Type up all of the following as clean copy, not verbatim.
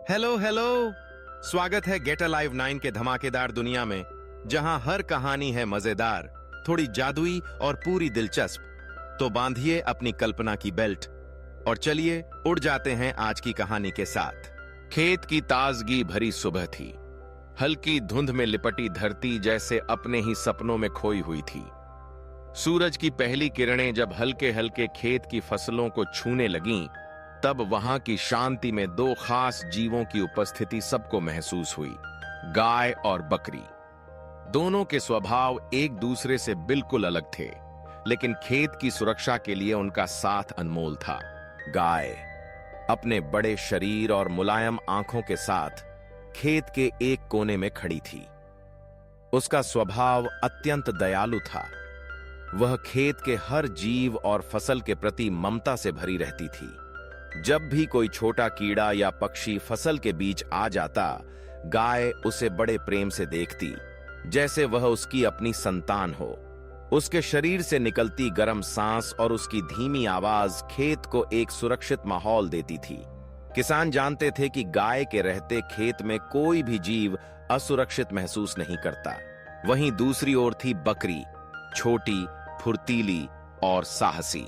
Hello hello. स्वागत है gate alive 9 के धमाकेदार दुनिया में, जहां हर कहानी है मजेदार, थोड़ी जादुई और पूरी दिलचस्प। तो बांधिए अपनी कल्पना की बेल्ट और चलिए उड़ जाते हैं आज की कहानी के साथ। खेत की ताजगी भरी सुबह थी। हल्की धुंध में लिपटी धरती जैसे अपने ही सपनों में खोई हुई थी। सूरज की पहली किरणें जब हल्के हल्के खेत की फसलों को छूने लगीं, तब वहां की शांति में दो खास जीवों की उपस्थिति सबको महसूस हुई, गाय और बकरी। दोनों के स्वभाव एक दूसरे से बिल्कुल अलग थे, लेकिन खेत की सुरक्षा के लिए उनका साथ अनमोल था। गाय अपने बड़े शरीर और मुलायम आंखों के साथ खेत के एक कोने में खड़ी थी। उसका स्वभाव अत्यंत दयालु था। वह खेत के हर जीव और फसल के प्रति ममता से भरी रहती थी। जब भी कोई छोटा कीड़ा या पक्षी फसल के बीच आ जाता, गाय उसे बड़े प्रेम से देखती, जैसे वह उसकी अपनी संतान हो। उसके शरीर से निकलती गर्म सांस और उसकी धीमी आवाज खेत को एक सुरक्षित माहौल देती थी। किसान जानते थे कि गाय के रहते खेत में कोई भी जीव असुरक्षित महसूस नहीं करता। वहीं दूसरी ओर थी बकरी, छोटी, फुर्तीली और साहसी।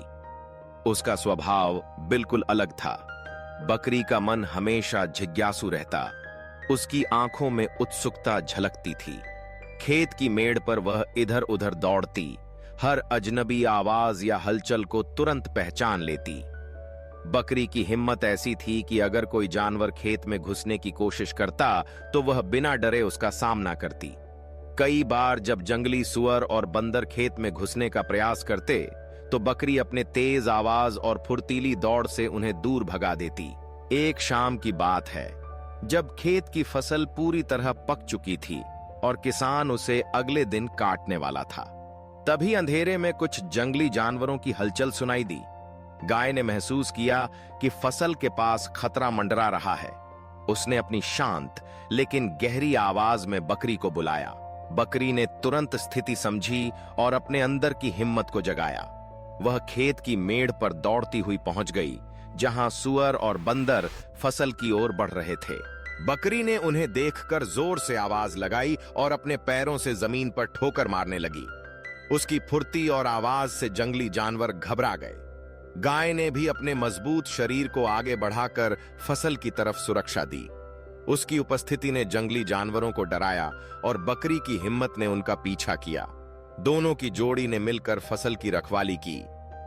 उसका स्वभाव बिल्कुल अलग था। बकरी का मन हमेशा जिज्ञासु रहता। उसकी आंखों में उत्सुकता झलकती थी। खेत की मेड़ पर वह इधर उधर दौड़ती, हर अजनबी आवाज या हलचल को तुरंत पहचान लेती। बकरी की हिम्मत ऐसी थी कि अगर कोई जानवर खेत में घुसने की कोशिश करता तो वह बिना डरे उसका सामना करती। कई बार जब जंगली सुअर और बंदर खेत में घुसने का प्रयास करते, तो बकरी अपने तेज आवाज और फुर्तीली दौड़ से उन्हें दूर भगा देती। एक शाम की बात है, जब खेत की फसल पूरी तरह पक चुकी थी और किसान उसे अगले दिन काटने वाला था। तभी अंधेरे में कुछ जंगली जानवरों की हलचल सुनाई दी। गाय ने महसूस किया कि फसल के पास खतरा मंडरा रहा है। उसने अपनी शांत लेकिन गहरी आवाज में बकरी को बुलाया। बकरी ने तुरंत स्थिति समझी और अपने अंदर की हिम्मत को जगाया। वह खेत की मेड़ पर दौड़ती हुई पहुंच गई, जहां सुअर और बंदर फसल की ओर बढ़ रहे थे। बकरी ने उन्हें देखकर जोर से आवाज लगाई और अपने पैरों से जमीन पर ठोकर मारने लगी। उसकी फुर्ती और आवाज से जंगली जानवर घबरा गए। गाय ने भी अपने मजबूत शरीर को आगे बढ़ाकर फसल की तरफ सुरक्षा दी। उसकी उपस्थिति ने जंगली जानवरों को डराया और बकरी की हिम्मत ने उनका पीछा किया। दोनों की जोड़ी ने मिलकर फसल की रखवाली की।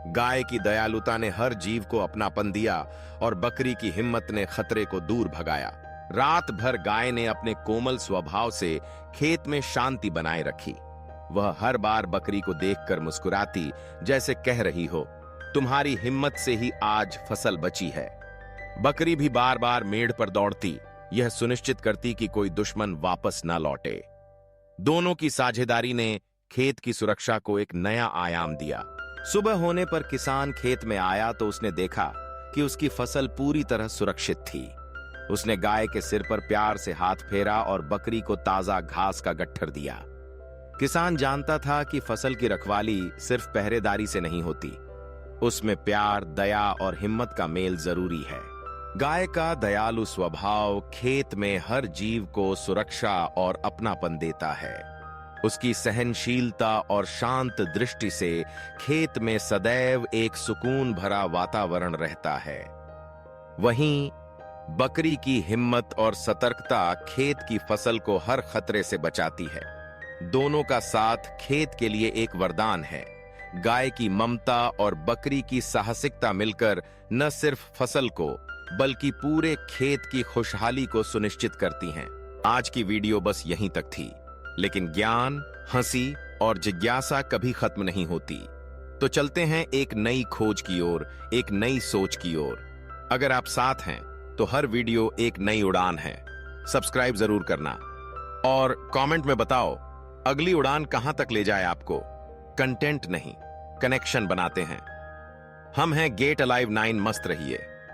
गाय की दयालुता ने हर जीव को अपनापन दिया और बकरी की हिम्मत ने खतरे को दूर भगाया। रात भर गाय ने अपने कोमल स्वभाव से खेत में शांति बनाए रखी। वह हर बार बकरी को देखकर मुस्कुराती, जैसे कह रही हो, तुम्हारी हिम्मत से ही आज फसल बची है। बकरी भी बार बार मेड़ पर दौड़ती, यह सुनिश्चित करती कि कोई दुश्मन वापस न लौटे। दोनों की साझेदारी ने खेत की सुरक्षा को एक नया आयाम दिया। सुबह होने पर किसान खेत में आया तो उसने देखा कि उसकी फसल पूरी तरह सुरक्षित थी। उसने गाय के सिर पर प्यार से हाथ फेरा और बकरी को ताजा घास का गट्ठर दिया। किसान जानता था कि फसल की रखवाली सिर्फ पहरेदारी से नहीं होती, उसमें प्यार, दया और हिम्मत का मेल जरूरी है। गाय का दयालु स्वभाव खेत में हर जीव को सुरक्षा और अपनापन देता है। उसकी सहनशीलता और शांत दृष्टि से खेत में सदैव एक सुकून भरा वातावरण रहता है। वहीं बकरी की हिम्मत और सतर्कता खेत की फसल को हर खतरे से बचाती है। दोनों का साथ खेत के लिए एक वरदान है। गाय की ममता और बकरी की साहसिकता मिलकर न सिर्फ फसल को बल्कि पूरे खेत की खुशहाली को सुनिश्चित करती हैं। आज की वीडियो बस यहीं तक थी, लेकिन ज्ञान, हंसी और जिज्ञासा कभी खत्म नहीं होती। तो चलते हैं एक नई खोज की ओर, एक नई सोच की ओर। अगर आप साथ हैं तो हर वीडियो एक नई उड़ान है। सब्सक्राइब जरूर करना और कमेंट में बताओ अगली उड़ान कहां तक ले जाए आपको। कंटेंट नहीं, कनेक्शन बनाते हैं। हम हैं गेट अलाइव 9। मस्त रहिए।